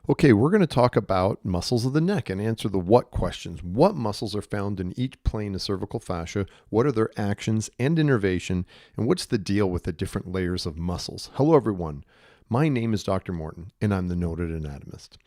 Okay, we're going to talk about muscles of the neck and answer the what questions. What muscles are found in each plane of cervical fascia? What are their actions and innervation? And what's the deal with the different layers of muscles? Hello, everyone. My name is Dr. Morton, and I'm the noted anatomist.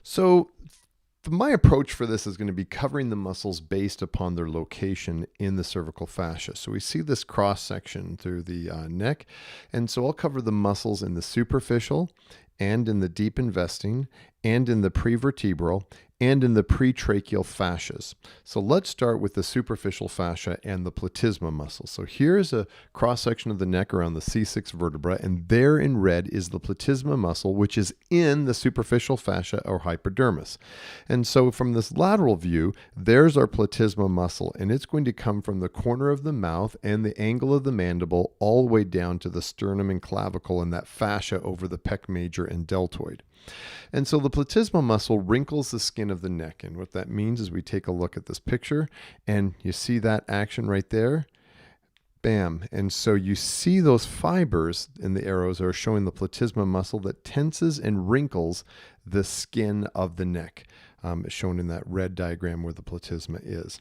So, my approach for this is going to be covering the muscles based upon their location in the cervical fascia. So we see this cross section through the neck. And so I'll cover the muscles in the superficial and in the deep investing and in the prevertebral and in the pretracheal fascias. So let's start with the superficial fascia and the platysma muscle. So here's a cross section of the neck around the C6 vertebra, and there in red is the platysma muscle, which is in the superficial fascia or hypodermis. And so from this lateral view, there's our platysma muscle, and it's going to come from the corner of the mouth and the angle of the mandible all the way down to the sternum and clavicle and that fascia over the pec major and deltoid. And so the platysma muscle wrinkles the skin of the neck. And what that means is we take a look at this picture and you see that action right there. Bam. And so you see those fibers in the arrows are showing the platysma muscle that tenses and wrinkles the skin of the neck, shown in that red diagram where the platysma is.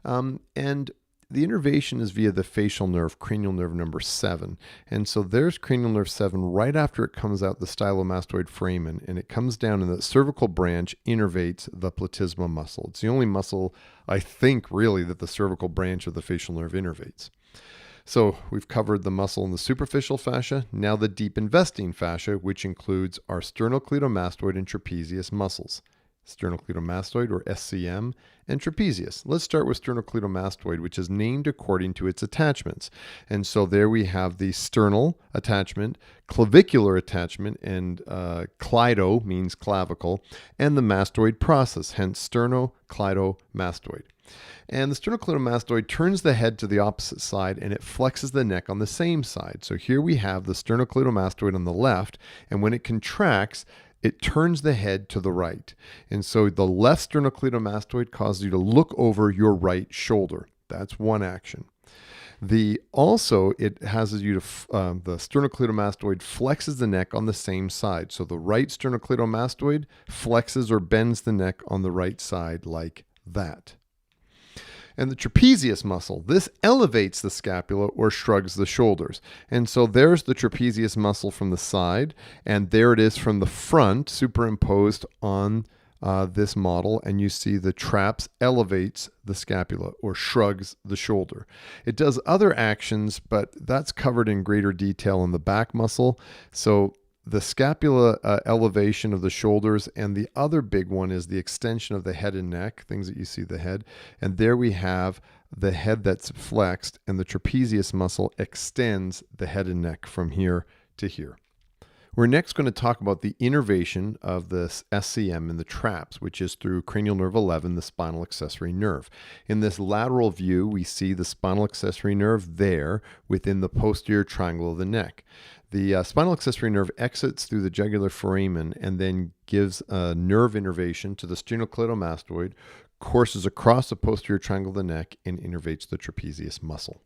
And the innervation is via the facial nerve, cranial nerve number 7. And so there's cranial nerve 7 right after it comes out the stylomastoid foramen, and it comes down and the cervical branch innervates the platysma muscle. It's the only muscle, I think, really, that the cervical branch of the facial nerve innervates. So we've covered the muscle in the superficial fascia, now the deep investing fascia, which includes our sternocleidomastoid and trapezius muscles. Sternocleidomastoid, or SCM, and trapezius. Let's start with sternocleidomastoid, which is named according to its attachments. And so there we have the sternal attachment, clavicular attachment, and cleido means clavicle, and the mastoid process, hence sternocleidomastoid. And the sternocleidomastoid turns the head to the opposite side and it flexes the neck on the same side. So here we have the sternocleidomastoid on the left, and when it contracts, it turns the head to the right. And so the left sternocleidomastoid causes you to look over your right shoulder. That's one action. It has you to, the sternocleidomastoid flexes the neck on the same side. So the right sternocleidomastoid flexes or bends the neck on the right side like that. And the trapezius muscle, this elevates the scapula or shrugs the shoulders. And so there's the trapezius muscle from the side, and there it is from the front, superimposed on this model, and you see the traps elevates the scapula or shrugs the shoulder. It does other actions, but that's covered in greater detail in the back muscle. So the scapula elevation of the shoulders, and the other big one is the extension of the head and neck, things that you see the head. And there we have the head that's flexed, and the trapezius muscle extends the head and neck from here to here. We're next going to talk about the innervation of the SCM in the traps, which is through cranial nerve 11, the spinal accessory nerve. In this lateral view, we see the spinal accessory nerve there within the posterior triangle of the neck. The spinal accessory nerve exits through the jugular foramen and then gives a nerve innervation to the sternocleidomastoid, courses across the posterior triangle of the neck, and innervates the trapezius muscle.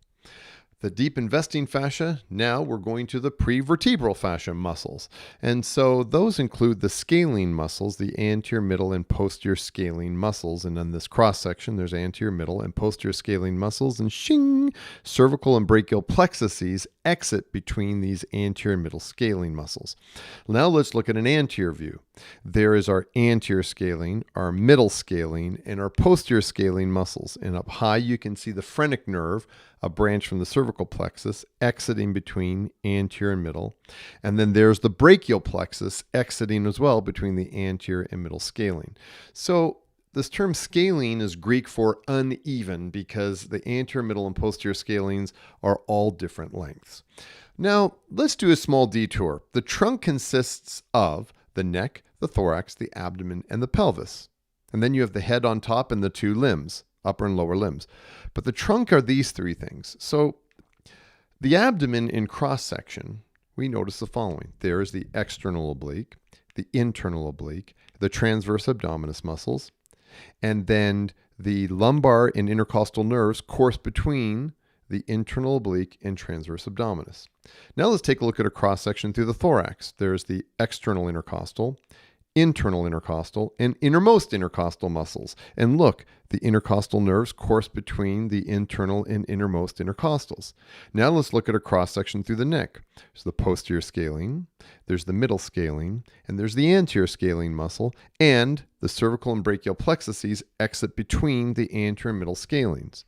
The deep investing fascia, now we're going to the prevertebral fascia muscles. And so those include the scalene muscles, the anterior, middle, and posterior scalene muscles. And on this cross section, there's anterior, middle, and posterior scalene muscles. And shing, cervical and brachial plexuses exit between these anterior and middle scalene muscles. Now let's look at an anterior view. There is our anterior scalene, our middle scalene, and our posterior scalene muscles. And up high, you can see the phrenic nerve, a branch from the cervical plexus, exiting between anterior and middle. And then there's the brachial plexus exiting as well between the anterior and middle scalene. So this term scalene is Greek for uneven because the anterior, middle, and posterior scalenes are all different lengths. Now, let's do a small detour. The trunk consists of the neck, the thorax, the abdomen, and the pelvis. And then you have the head on top and the two limbs, upper and lower limbs. But the trunk are these three things. So the abdomen in cross-section, we notice the following. There is the external oblique, the internal oblique, the transverse abdominis muscles, and then the lumbar and intercostal nerves course between the internal oblique and transverse abdominis. Now let's take a look at a cross-section through the thorax. There's the external intercostal, internal intercostal, and innermost intercostal muscles. And look, the intercostal nerves course between the internal and innermost intercostals. Now let's look at a cross-section through the neck. There's the posterior scalene, there's the middle scalene, and there's the anterior scalene muscle, and the cervical and brachial plexuses exit between the anterior and middle scalenes.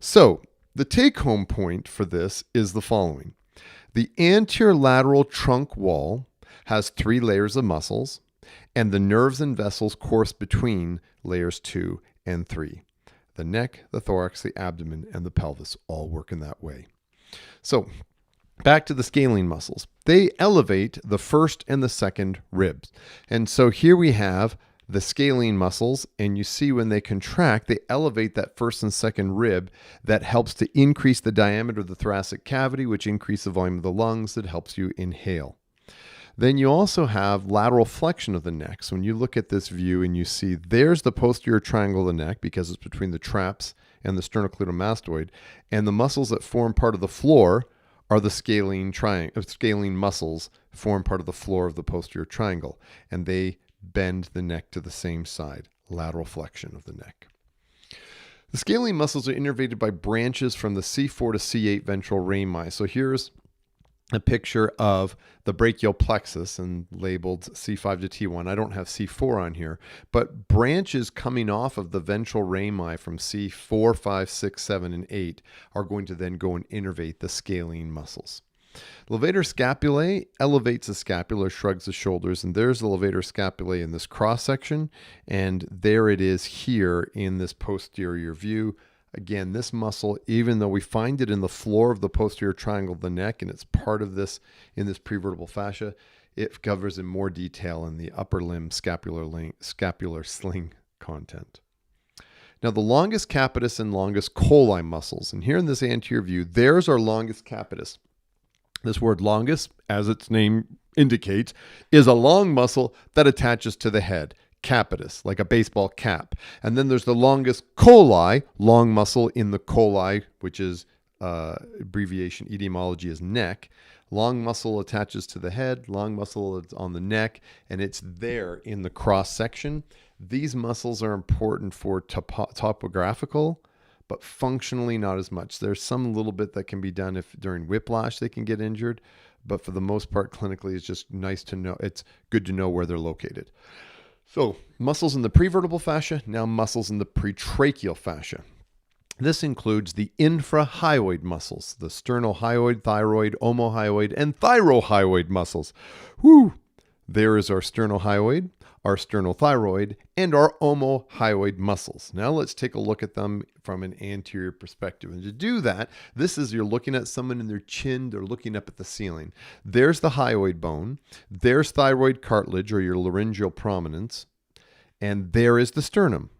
So the take-home point for this is the following. The anterior lateral trunk wall has 3 layers of muscles, and the nerves and vessels course between layers 2 and 3. The neck, the thorax, the abdomen, and the pelvis all work in that way. So back to the scalene muscles. They elevate the first and the second ribs. And so here we have the scalene muscles, and you see when they contract, they elevate that first and second rib. That helps to increase the diameter of the thoracic cavity, which increases the volume of the lungs. That helps you inhale. Then you also have lateral flexion of the neck. So when you look at this view and you see there's the posterior triangle of the neck because it's between the traps and the sternocleidomastoid, and the muscles that form part of the floor are the scalene muscles form part of the floor of the posterior triangle, and they bend the neck to the same side, lateral flexion of the neck. The scalene muscles are innervated by branches from the C4 to C8 ventral rami. So here's a picture of the brachial plexus and labeled C5 to T1. I don't have C4 on here, but branches coming off of the ventral rami from C4, 5, 6, 7, and 8 are going to then go and innervate the scalene muscles. Levator scapulae elevates the scapula, shrugs the shoulders, and there's the levator scapulae in this cross section, and there it is here in this posterior view. Again, this muscle, even though we find it in the floor of the posterior triangle of the neck, and it's part of this in this prevertebral fascia, it covers in more detail in the upper limb scapular sling content. Now, the longus capitis and longus colli muscles, and here in this anterior view, there's our longus capitis. This word longus, as its name indicates, is a long muscle that attaches to the head. Capitis, like a baseball cap. And then there's the longus colli, long muscle in the colli, which is abbreviation etymology is neck. Long muscle attaches to the head, long muscle is on the neck, and it's there in the cross section. These muscles are important for topographical, but functionally not as much. There's some little bit that can be done if during whiplash they can get injured, but for the most part, clinically, it's just nice to know. It's good to know where they're located. So muscles in the prevertebral fascia, now muscles in the pretracheal fascia. This includes the infrahyoid muscles, the sternohyoid, thyroid, omohyoid, and thyrohyoid muscles. Whew! There is our sternohyoid, our sternothyroid, and our omohyoid muscles. Now let's take a look at them from an anterior perspective. And to do that, this is you're looking at someone in their chin, they're looking up at the ceiling. There's the hyoid bone, there's thyroid cartilage or your laryngeal prominence, and there is the sternum.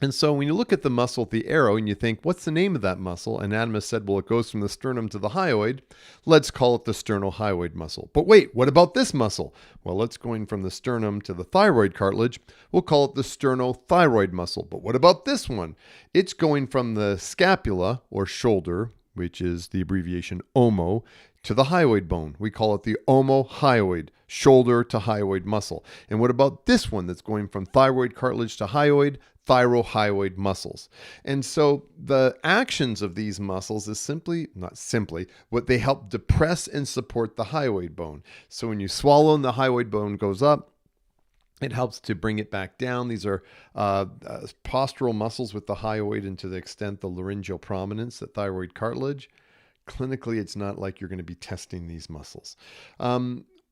And so when you look at the muscle at the arrow and you think, what's the name of that muscle? Anatomists said, well, it goes from the sternum to the hyoid. Let's call it the sternohyoid muscle. But wait, what about this muscle? Well, it's going from the sternum to the thyroid cartilage. We'll call it the sternothyroid muscle. But what about this one? It's going from the scapula or shoulder, which is the abbreviation OMO, to the hyoid bone. We call it the omohyoid, shoulder to hyoid muscle. And what about this one that's going from thyroid cartilage to hyoid? Thyrohyoid muscles. And so the actions of these muscles is what they help depress and support the hyoid bone. So when you swallow and the hyoid bone goes up, it helps to bring it back down. These are postural muscles with the hyoid, and to the extent the laryngeal prominence, the thyroid cartilage. Clinically, it's not like you're going to be testing these muscles.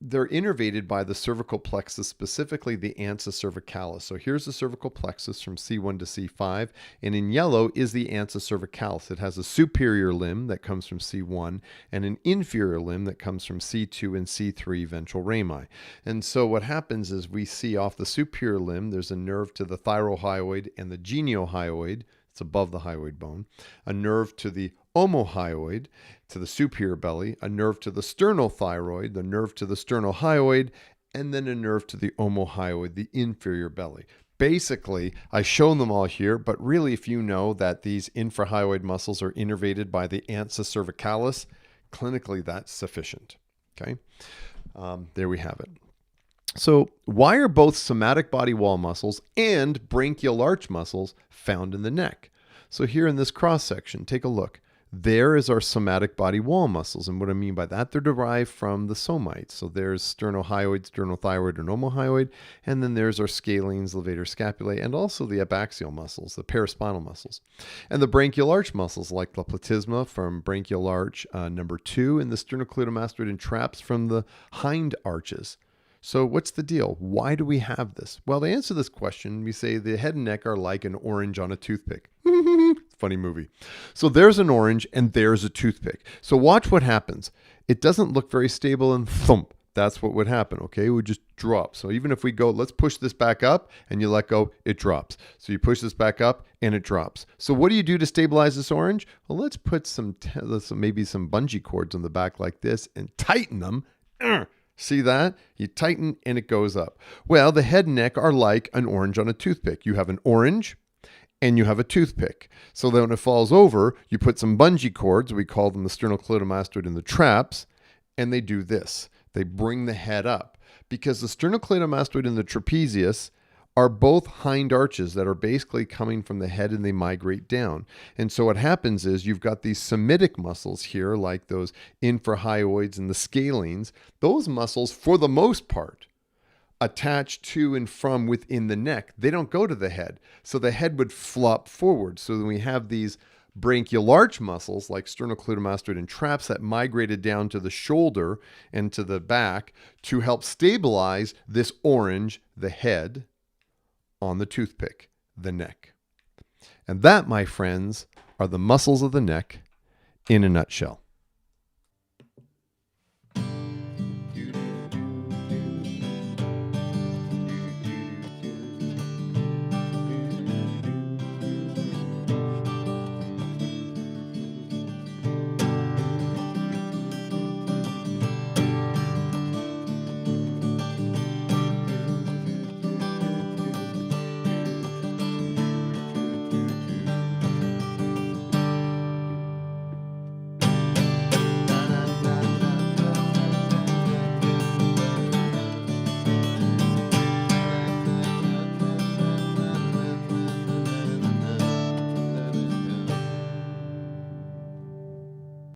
They're innervated by the cervical plexus, specifically the ansa cervicalis. So here's the cervical plexus from C1 to C5, and in yellow is the ansa cervicalis. It has a superior limb that comes from C1 and an inferior limb that comes from C2 and C3 ventral rami. And so what happens is we see off the superior limb, there's a nerve to the thyrohyoid and the geniohyoid. It's above the hyoid bone. A nerve to the omohyoid, to the superior belly, a nerve to the sternothyroid, the nerve to the sternohyoid, and then a nerve to the omohyoid, the inferior belly. Basically, I show them all here, but really if you know that these infrahyoid muscles are innervated by the ansa cervicalis, clinically that's sufficient. Okay, there we have it. So, why are both somatic body wall muscles and branchial arch muscles found in the neck? So, here in this cross section, take a look. There is our somatic body wall muscles. And what I mean by that, they're derived from the somites. So, there's sternohyoid, sternothyroid, and omohyoid. And then there's our scalenes, levator scapulae, and also the epaxial muscles, the paraspinal muscles. And the branchial arch muscles, like the platysma from branchial arch number 2, and the sternocleidomastoid and traps from the hind arches. So what's the deal? Why do we have this? Well, to answer this question, we say the head and neck are like an orange on a toothpick. Funny movie. So there's an orange and there's a toothpick. So watch what happens. It doesn't look very stable and thump. That's what would happen, okay? It would just drop. So even if we go, let's push this back up and you let go, it drops. So you push this back up and it drops. So what do you do to stabilize this orange? Well, let's put maybe some bungee cords on the back like this and tighten them. See that? You tighten and it goes up. Well, the head and neck are like an orange on a toothpick. You have an orange and you have a toothpick. So then when it falls over, you put some bungee cords, we call them the sternocleidomastoid and the traps, and they do this. They bring the head up because the sternocleidomastoid and the trapezius are both hind arches that are basically coming from the head and they migrate down. And so what happens is you've got these semitic muscles here, like those infrahyoids and the scalenes. Those muscles, for the most part, attach to and from within the neck. They don't go to the head. So the head would flop forward. So then we have these branchial arch muscles like sternocleidomastoid and traps that migrated down to the shoulder and to the back to help stabilize this orange, the head, on the toothpick, the neck. And that, my friends, are the muscles of the neck in a nutshell.